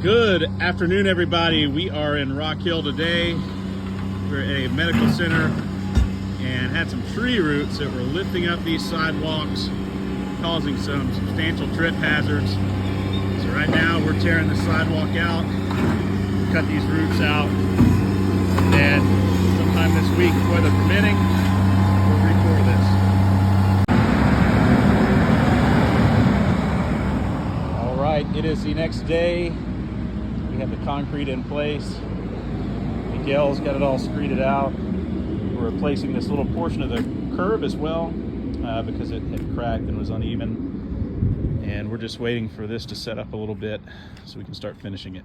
Good afternoon, everybody. We are in Rock Hill today. We're at a medical center and had some tree roots that were lifting up these sidewalks, causing some substantial trip hazards. So right now we're tearing the sidewalk out, cut these roots out, and sometime this week, weather permitting, we'll re-pour this. All right, it is the next day. We have the concrete in place. Miguel's got it all screeded out. We're replacing this little portion of the curb as well because it had cracked and was uneven. And we're just waiting for this to set up a little bit so we can start finishing it.